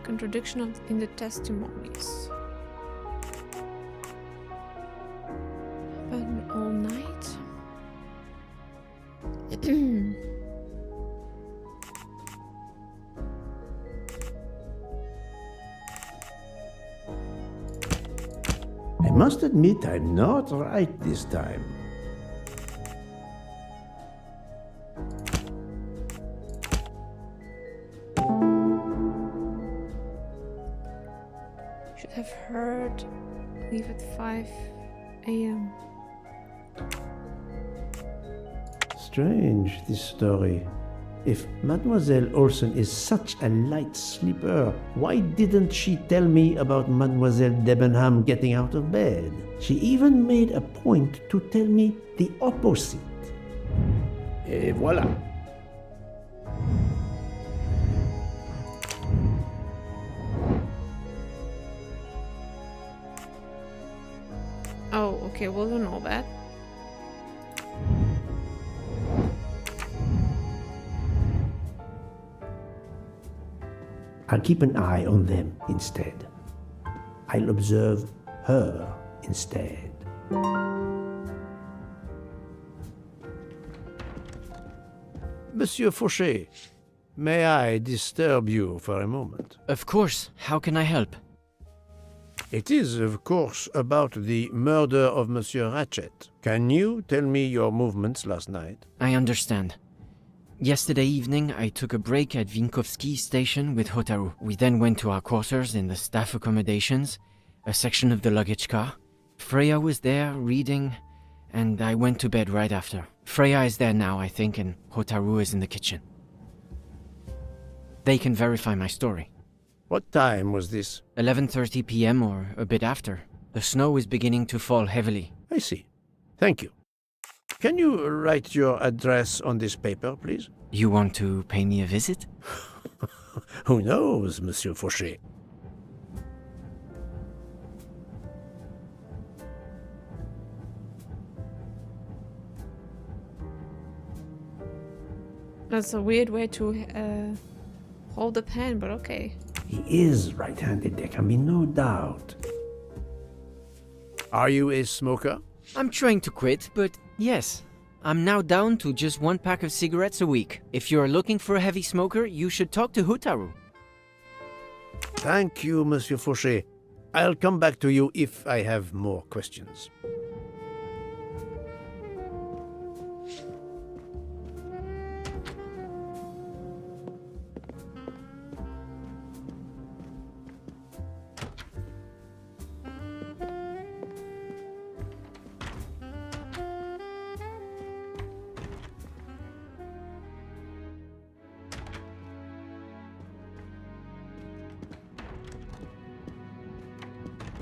Contradiction in the testimonies. But all night. I must admit I'm not right this time. Should have heard. Leave at 5 a.m. Strange, this story. If Mademoiselle Olsen is such a light sleeper, why didn't she tell me about Mademoiselle Debenham getting out of bed? She even made a point to tell me the opposite. Et voilà. Oh, okay, well, don't know that. I'll keep an eye on them instead. I'll observe her instead. Monsieur Fauchet, may I disturb you for a moment? Of course. How can I help? It is, of course, about the murder of Monsieur Ratchet. Can you tell me your movements last night? I understand. Yesterday evening, I took a break at Vinkovsky station with Hotaru. We then went to our quarters in the staff accommodations, a section of the luggage car. Freya was there, reading, and I went to bed right after. Freya is there now, I think, and Hotaru is in the kitchen. They can verify my story. What time was this? 11:30 p.m. or a bit after. The snow is beginning to fall heavily. I see. Thank you. Can you write your address on this paper, please? You want to pay me a visit? Who knows, Monsieur Fauchet? That's a weird way to hold the pen, but okay. He is right-handed, there can be no doubt. Are you a smoker? I'm trying to quit, but yes. I'm now down to just 1 pack of cigarettes a week. If you're looking for a heavy smoker, you should talk to Hotaru. Thank you, Monsieur Fauchet. I'll come back to you if I have more questions.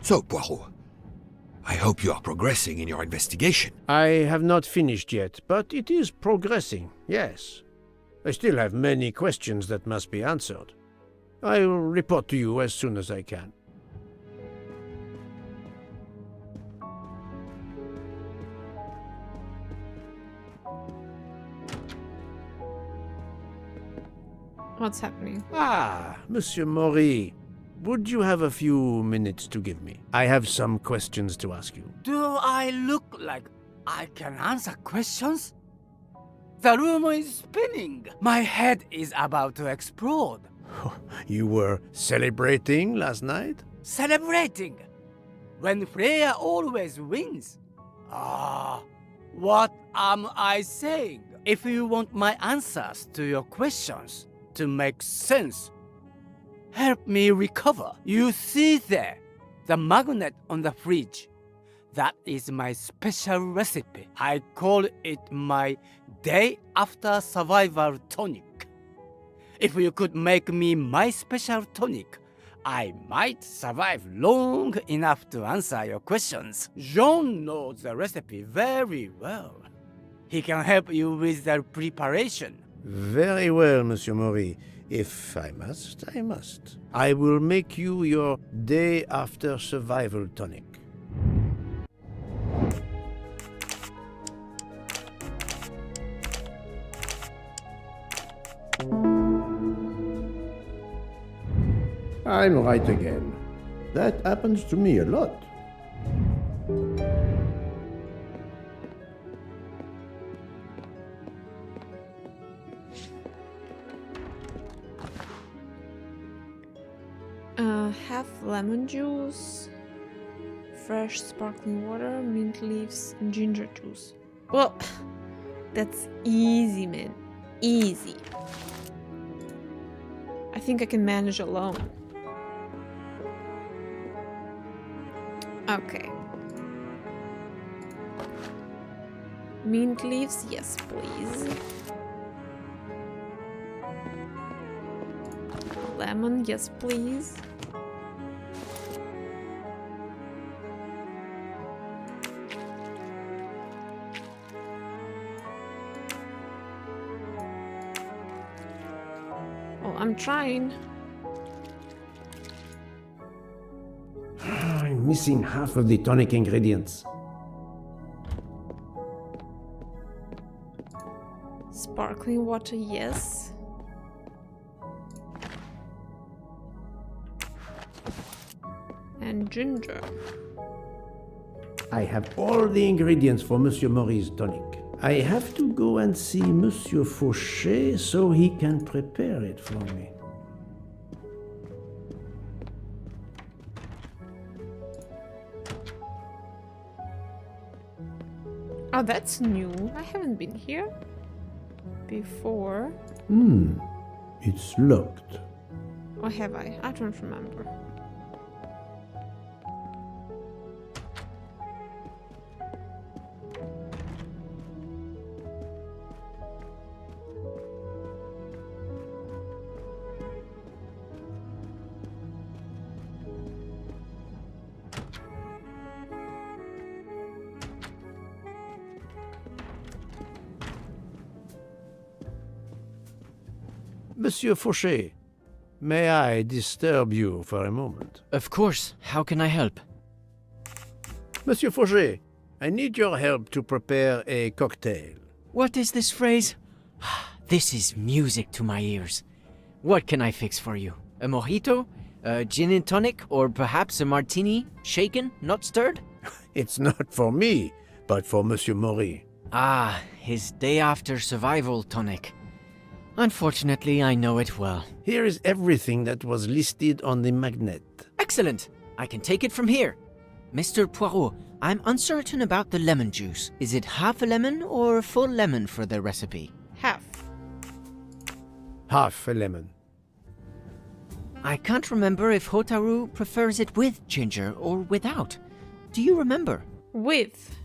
So, Poirot, I hope you are progressing in your investigation. I have not finished yet, but it is progressing, yes. I still have many questions that must be answered. I will report to you as soon as I can. What's happening? Ah, Monsieur Maury. Would you have a few minutes to give me? I have some questions to ask you. Do I look like I can answer questions? The room is spinning. My head is about to explode. You were celebrating last night? Celebrating? When Freya always wins? Ah, what am I saying? If you want my answers to your questions to make sense, help me recover. You see there, the magnet on the fridge. That is my special recipe. I call it my day after survival tonic. If you could make me my special tonic, I might survive long enough to answer your questions. Jean knows the recipe very well. He can help you with the preparation. Very well, Monsieur Maury. If I must, I must. I will make you your day after survival tonic. I'm right again. That happens to me a lot. Half lemon juice, fresh sparkling water, mint leaves, and ginger juice. Well, that's easy, man. Easy. I think I can manage alone. Okay. Mint leaves, yes, please. Lemon, yes, please. Oh, I'm trying. I'm missing half of the tonic ingredients. Sparkling water, yes. And ginger. I have all the ingredients for Monsieur Maury's tonic. I have to go and see Monsieur Fauchet so he can prepare it for me. Oh, that's new. I haven't been here before. It's locked. Or have I? I don't remember. Monsieur Fauchet, may I disturb you for a moment? Of course, how can I help? Monsieur Fauchet, I need your help to prepare a cocktail. What is this phrase? This is music to my ears. What can I fix for you? A mojito? A gin and tonic? Or perhaps a martini? Shaken, not stirred? It's not for me, but for Monsieur Maury. Ah, his day after survival tonic. Unfortunately, I know it well. Here is everything that was listed on the magnet. Excellent! I can take it from here. Mr. Poirot, I'm uncertain about the lemon juice. Is it half a lemon or a full lemon for the recipe? Half. Half a lemon. I can't remember if Hotaru prefers it with ginger or without. Do you remember? With.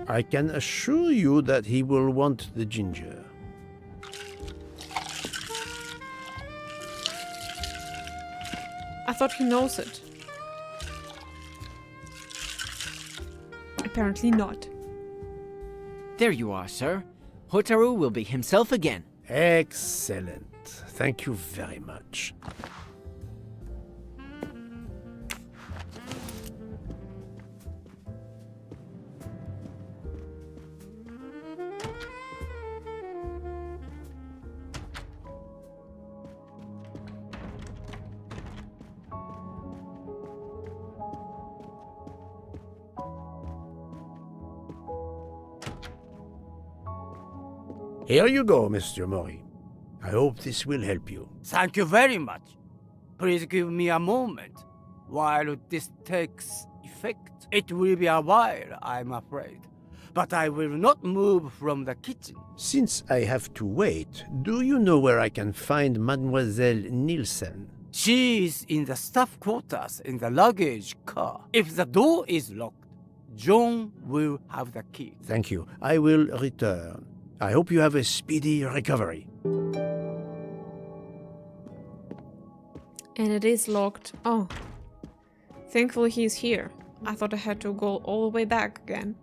I can assure you that he will want the ginger. I thought he knows it. Apparently not. There you are, sir. Hotaru will be himself again. Excellent. Thank you very much. Here you go, Mr. Maury. I hope this will help you. Thank you very much. Please give me a moment while this takes effect. It will be a while, I'm afraid. But I will not move from the kitchen. Since I have to wait, do you know where I can find Mademoiselle Nielsen? She is in the staff quarters in the luggage car. If the door is locked, John will have the key. Thank you. I will return. I hope you have a speedy recovery. And it is locked. Oh. Thankfully he's here. I thought I had to go all the way back again.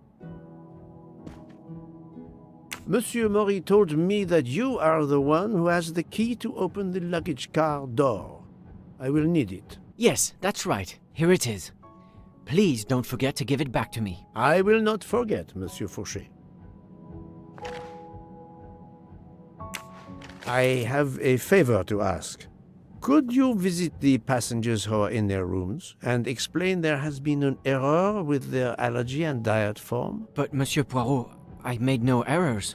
Monsieur Maury told me that you are the one who has the key to open the luggage car door. I will need it. Yes, that's right. Here it is. Please don't forget to give it back to me. I will not forget, Monsieur Fauchet. I have a favor to ask. Could you visit the passengers who are in their rooms and explain there has been an error with their allergy and diet form? But Monsieur Poirot, I made no errors.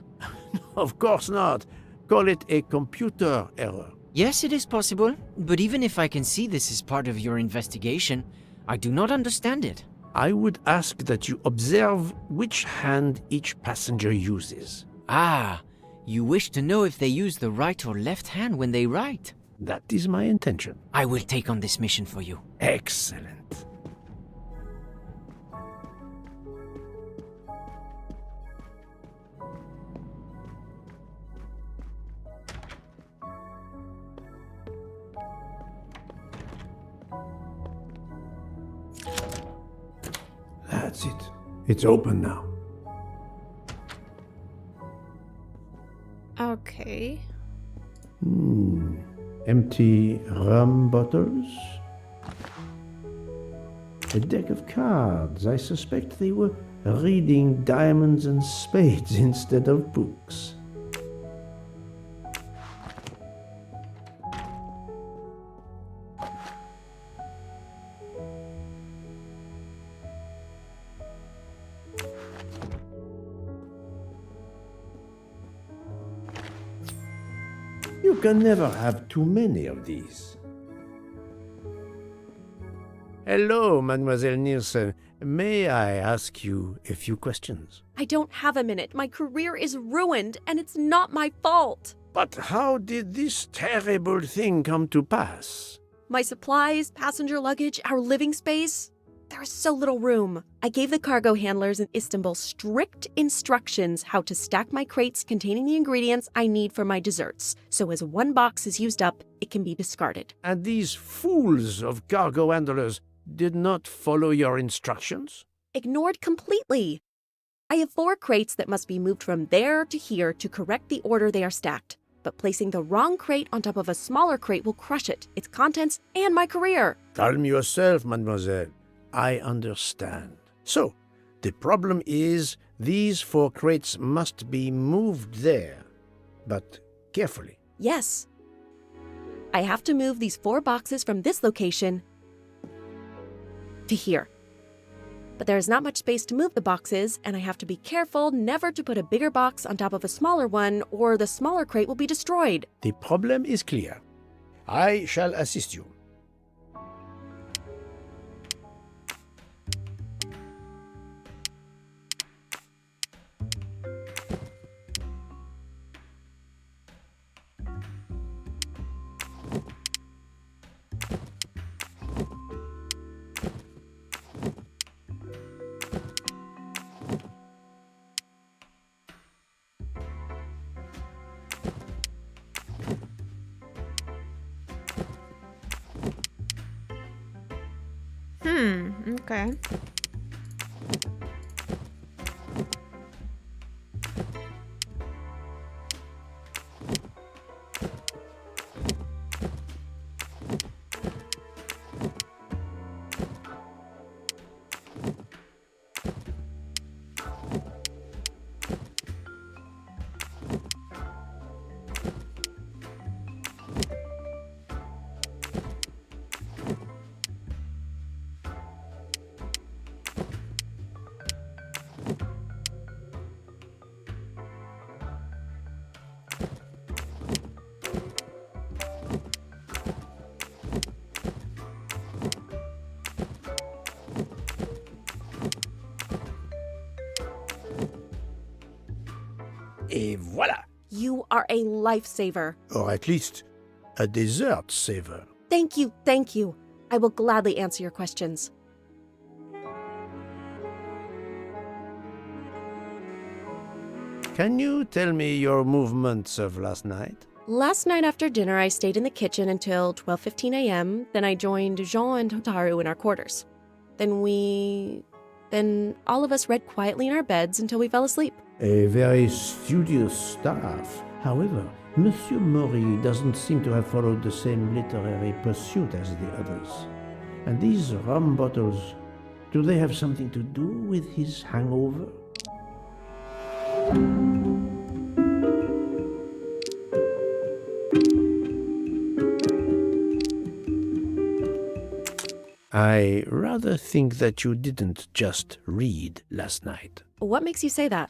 Of course not. Call it a computer error. Yes, it is possible, but even if I can see this is part of your investigation, I do not understand it. I would ask that you observe which hand each passenger uses. Ah, you wish to know if they use the right or left hand when they write? That is my intention. I will take on this mission for you. Excellent. That's it. It's open now. Okay. Empty rum bottles. A deck of cards. I suspect they were reading diamonds and spades instead of books. You can never have too many of these. Hello, Mademoiselle Nielsen. May I ask you a few questions? I don't have a minute. My career is ruined, and it's not my fault. But how did this terrible thing come to pass? My supplies, passenger luggage, our living space. There is so little room. I gave the cargo handlers in Istanbul strict instructions how to stack my crates containing the ingredients I need for my desserts, so as one box is used up, it can be discarded. And these fools of cargo handlers did not follow your instructions? Ignored completely. I have 4 crates that must be moved from there to here to correct the order they are stacked. But placing the wrong crate on top of a smaller crate will crush it, its contents, and my career. Calm yourself, mademoiselle. I understand. So, the problem is these 4 crates must be moved there, but carefully. Yes. I have to move these 4 boxes from this location to here. But there is not much space to move the boxes, and I have to be careful never to put a bigger box on top of a smaller one, or the smaller crate will be destroyed. The problem is clear. I shall assist you. Okay. Et voilà! You are a lifesaver. Or at least a dessert saver. Thank you, thank you. I will gladly answer your questions. Can you tell me your movements of last night? Last night after dinner, I stayed in the kitchen until 12:15 a.m. Then I joined Jean and Hotaru in our quarters. Then all of us read quietly in our beds until we fell asleep. A very studious staff. However, Monsieur Maury doesn't seem to have followed the same literary pursuit as the others. And these rum bottles, do they have something to do with his hangover? I rather think that you didn't just read last night. What makes you say that?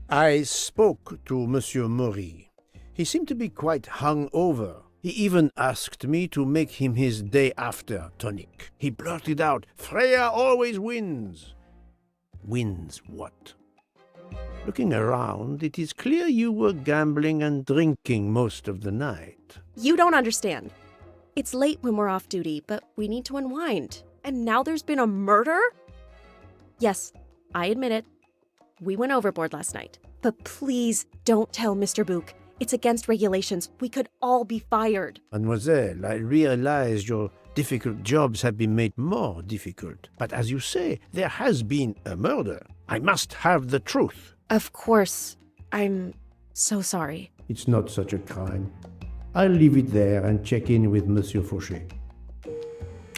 I spoke to Monsieur Maury. He seemed to be quite hungover. He even asked me to make him his day after tonic. He blurted out, "Freya always wins." Wins what? Looking around, it is clear you were gambling and drinking most of the night. You don't understand. It's late when we're off duty, but we need to unwind. And now there's been a murder? Yes, I admit it. We went overboard last night. But please don't tell Mr. Book. It's against regulations. We could all be fired. Mademoiselle, I realize your difficult jobs have been made more difficult. But as you say, there has been a murder. I must have the truth. Of course. I'm so sorry. It's not such a crime. I'll leave it there and check in with Monsieur Fauchet.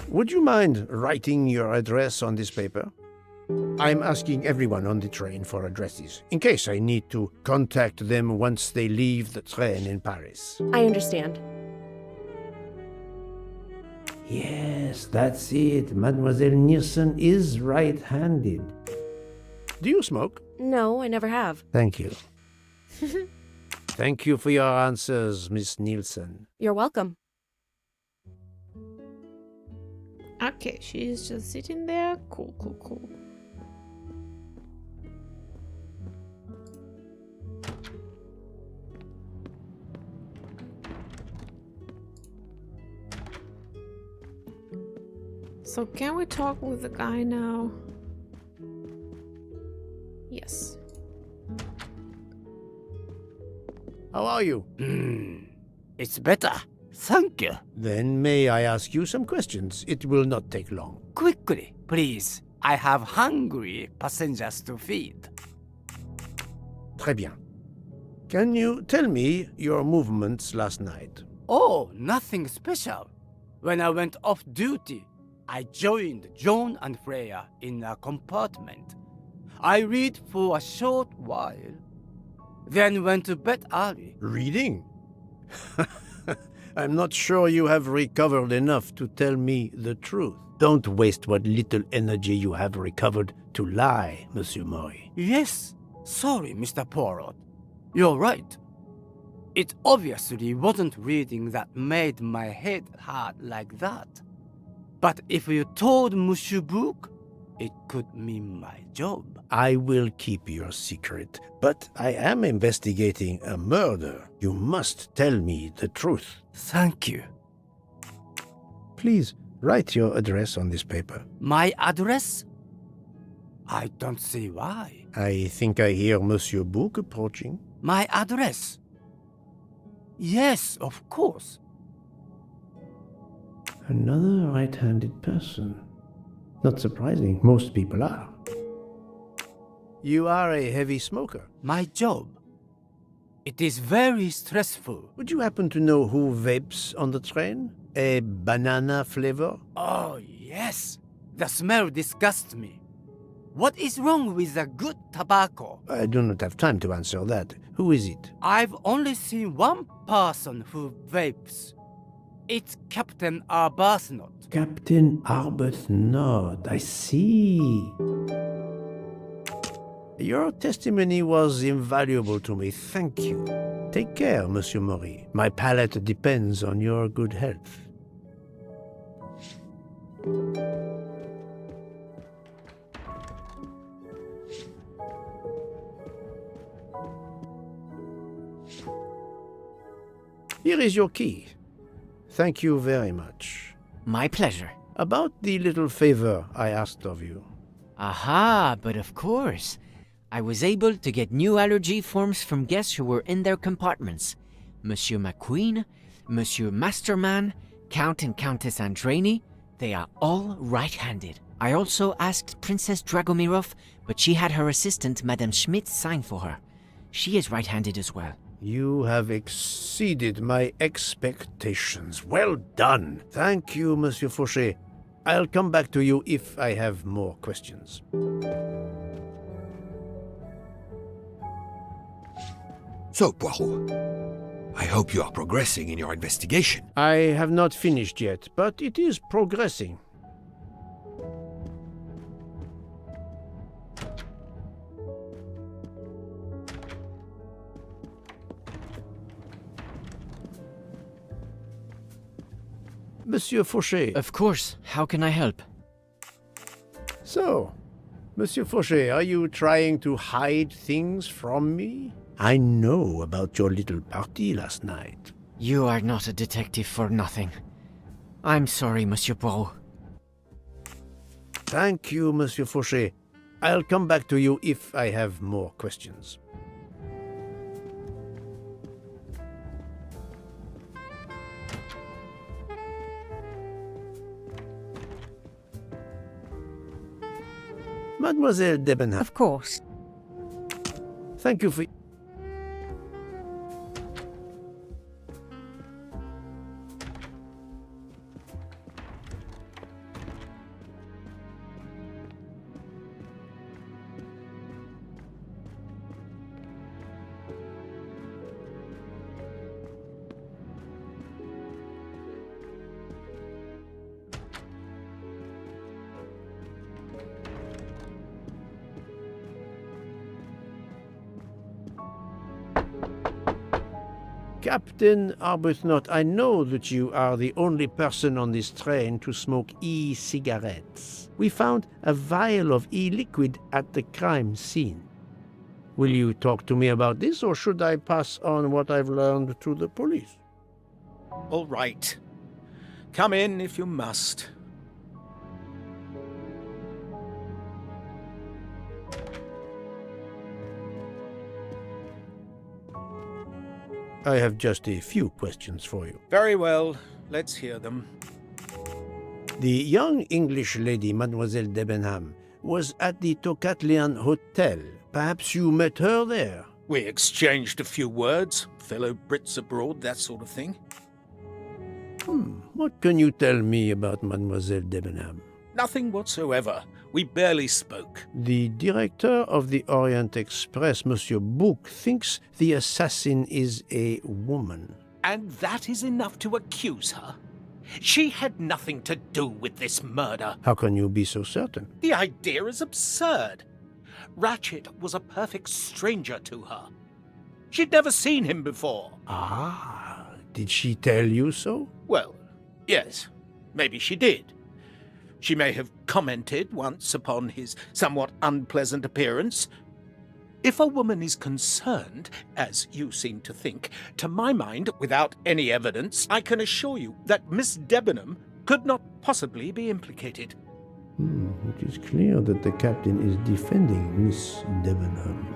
Would you mind writing your address on this paper? I'm asking everyone on the train for addresses, in case I need to contact them once they leave the train in Paris. I understand. Yes, that's it. Mademoiselle Nielsen is right-handed. Do you smoke? No, I never have. Thank you. Thank you for your answers, Miss Nielsen. You're welcome. Okay, she's just sitting there. Cool, cool, cool. So can we talk with the guy now? Yes. How are you? It's better. Thank you. Then may I ask you some questions? It will not take long. Quickly, please. I have hungry passengers to feed. Très bien. Can you tell me your movements last night? Oh, nothing special. When I went off duty, I joined John and Freya in a compartment. I read for a short while, then went to bed early. Reading? I'm not sure you have recovered enough to tell me the truth. Don't waste what little energy you have recovered to lie, Monsieur Maury. Yes, sorry, Mr. Poirot. You're right. It obviously wasn't reading that made my head hurt like that. But if you told Monsieur Book, it could mean my job. I will keep your secret, but I am investigating a murder. You must tell me the truth. Thank you. Please, write your address on this paper. My address? I don't see why. I think I hear Monsieur Book approaching. My address? Yes, of course. Another right-handed person. Not surprising, most people are. You are a heavy smoker. My job. It is very stressful. Would you happen to know who vapes on the train? A banana flavor? Oh, yes. The smell disgusts me. What is wrong with a good tobacco? I do not have time to answer that. Who is it? I've only seen one person who vapes. It's Captain Arbuthnot. Captain Arbuthnot. I see. Your testimony was invaluable to me. Thank you. Take care, Monsieur Maury. My palate depends on your good health. Here is your key. Thank you very much. My pleasure. About the little favor I asked of you. Aha, but of course. I was able to get new allergy forms from guests who were in their compartments. Monsieur McQueen, Monsieur Masterman, Count and Countess Andreni, they are all right-handed. I also asked Princess Dragomirov, but she had her assistant, Madame Schmidt, sign for her. She is right-handed as well. You have exceeded my expectations. Well done. Thank you, Monsieur Fauchet. I'll come back to you if I have more questions. So, Poirot, I hope you are progressing in your investigation. I have not finished yet, but it is progressing. Monsieur Fauchet. Of course, how can I help? So, Monsieur Fauchet, are you trying to hide things from me? I know about your little party last night. You are not a detective for nothing. I'm sorry, Monsieur Poirot. Thank you, Monsieur Fauchet. I'll come back to you if I have more questions. Mademoiselle Debenham, Of course. thank you for... Captain Arbuthnot, I know that you are the only person on this train to smoke e-cigarettes. We found a vial of e-liquid at the crime scene. Will you talk to me about this, or should I pass on what I've learned to the police? All right. Come in if you must. I have just a few questions for you. Very well. Let's hear them. The young English lady, Mademoiselle Debenham, was at the Tocatlian Hotel. Perhaps you met her there? We exchanged a few words, fellow Brits abroad, that sort of thing. What can you tell me about Mademoiselle Debenham? Nothing whatsoever. We barely spoke. The director of the Orient Express, Monsieur Bouc, thinks the assassin is a woman. And that is enough to accuse her? She had nothing to do with this murder. How can you be so certain? The idea is absurd. Ratchet was a perfect stranger to her. She'd never seen him before. Ah, did she tell you so? Well, yes, maybe she did. She may have commented once upon his somewhat unpleasant appearance. If a woman is concerned, as you seem to think, to my mind, without any evidence, I can assure you that Miss Debenham could not possibly be implicated. It is clear that the captain is defending Miss Debenham,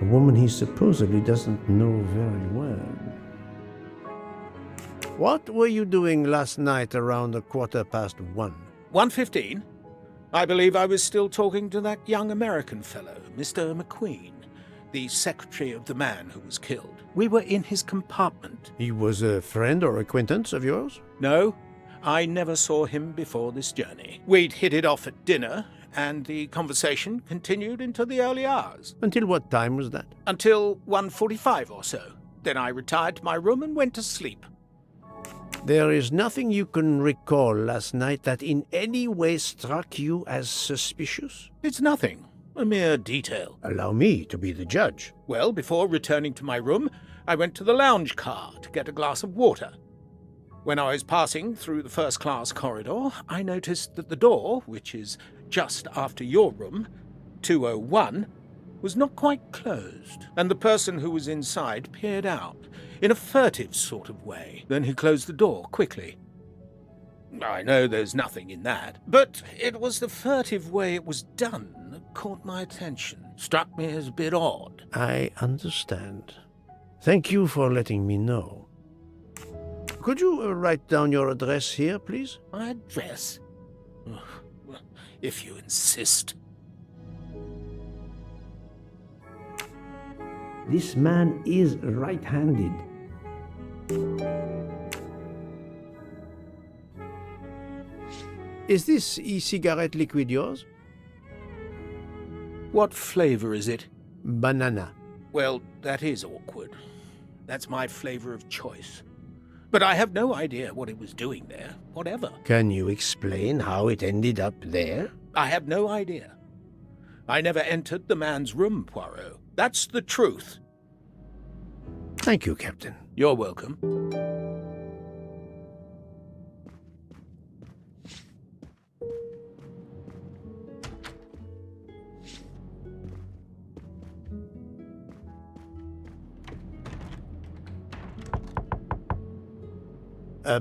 a woman he supposedly doesn't know very well. What were you doing last night around 1:15? 1:15? I believe I was still talking to that young American fellow, Mr. McQueen, the secretary of the man who was killed. We were in his compartment. He was a friend or acquaintance of yours? No, I never saw him before this journey. We'd hit it off at dinner, and the conversation continued into the early hours. Until what time was that? Until 1:45 or so. Then I retired to my room and went to sleep. There is nothing you can recall last night that in any way struck you as suspicious? It's nothing. A mere detail. Allow me to be the judge. Well, before returning to my room, I went to the lounge car to get a glass of water. When I was passing through the first-class corridor, I noticed that the door, which is just after your room, 201, was not quite closed, and the person who was inside peered out in a furtive sort of way. Then he closed the door quickly. I know there's nothing in that, but it was the furtive way it was done that caught my attention. Struck me as a bit odd. I understand. Thank you for letting me know. Could you write down your address here, please? My address? Well, if you insist. This man is right-handed. Is this e-cigarette liquid yours? What flavor is it? Banana. Well, that is awkward. That's my flavor of choice. But I have no idea what it was doing there, whatever. Can you explain how it ended up there? I have no idea. I never entered the man's room, Poirot. That's the truth. Thank you, Captain. You're welcome.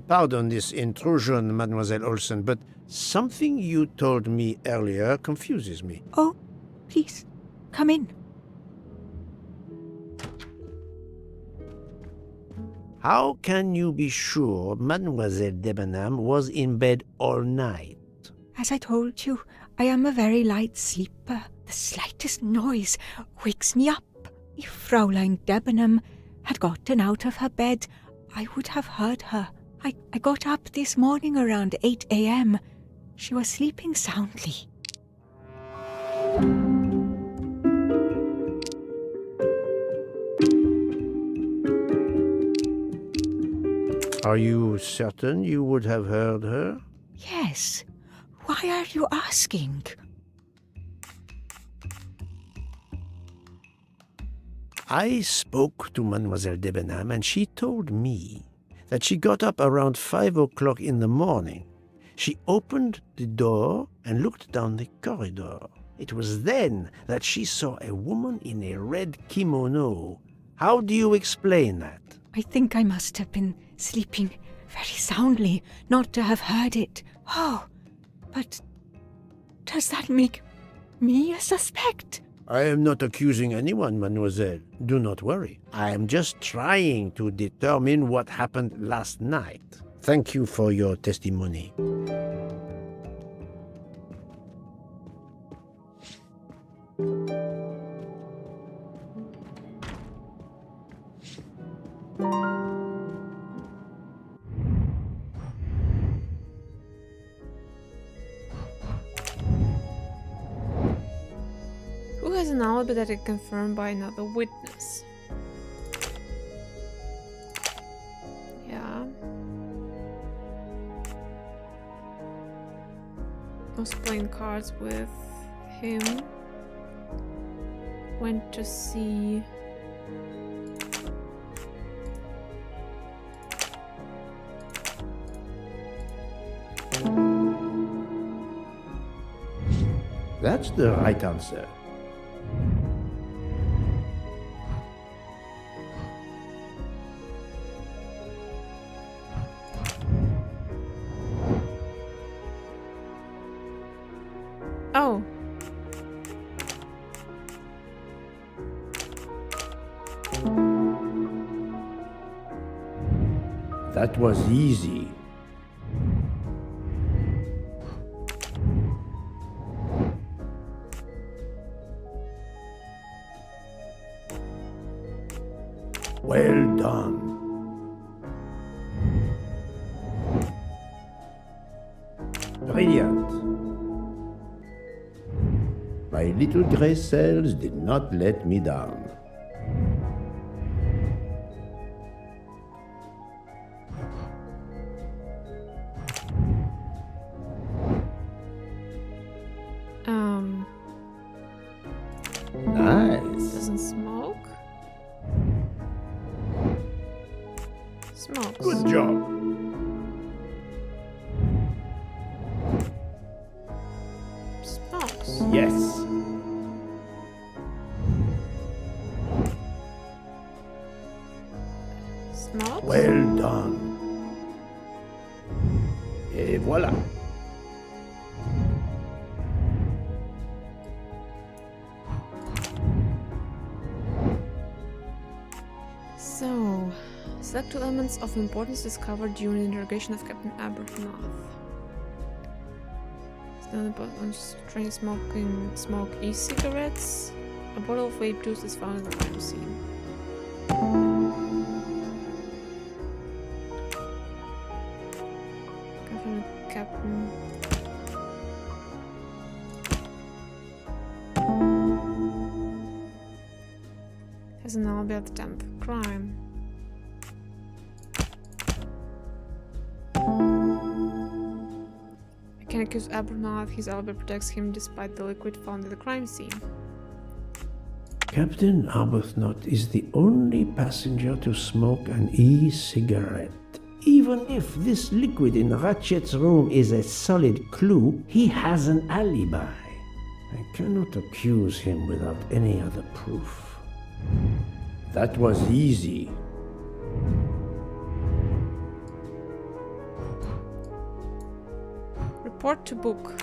Pardon this intrusion, Mademoiselle Olsen, but something you told me earlier confuses me. Oh, please, come in. How can you be sure Mademoiselle Debenham was in bed all night? As I told you, I am a very light sleeper. The slightest noise wakes me up. If Fraulein Debenham had gotten out of her bed, I would have heard her. I got up this morning around 8 a.m. She was sleeping soundly. Are you certain you would have heard her? Yes. Why are you asking? I spoke to Mademoiselle Debenham and she told me that she got up around 5 o'clock in the morning. She opened the door and looked down the corridor. It was then that she saw a woman in a red kimono. How do you explain that? I think I must have been sleeping very soundly not to have heard it. Oh, but does that make me a suspect? I am not accusing anyone, mademoiselle. Do not worry. I am just trying to determine what happened last night. Thank you for your testimony. Who has an alibi that is confirmed by another witness? Yeah. Was playing cards with him. Went to see... That's the right answer. Oh. That was easy. Well done. Brilliant. My little gray cells did not let me down. Nice. Doesn't smoke? Smokes. Good job. Smokes. Yes. Smokes? Well done. Et voilà. So, select two elements of importance discovered during the interrogation of Captain Arbuthnot. Stand about on train smoke e-cigarettes. A bottle of vape juice is found in the crime scene. Confirm the Captain. Has an alibi at the time of crime. can accuse Arbuthnot. His alibi protects him despite the liquid found at the crime scene. Captain Arbuthnot is the only passenger to smoke an e-cigarette. Even if this liquid in Ratchet's room is a solid clue, he has an alibi. I cannot accuse him without any other proof. That was easy. Report to book.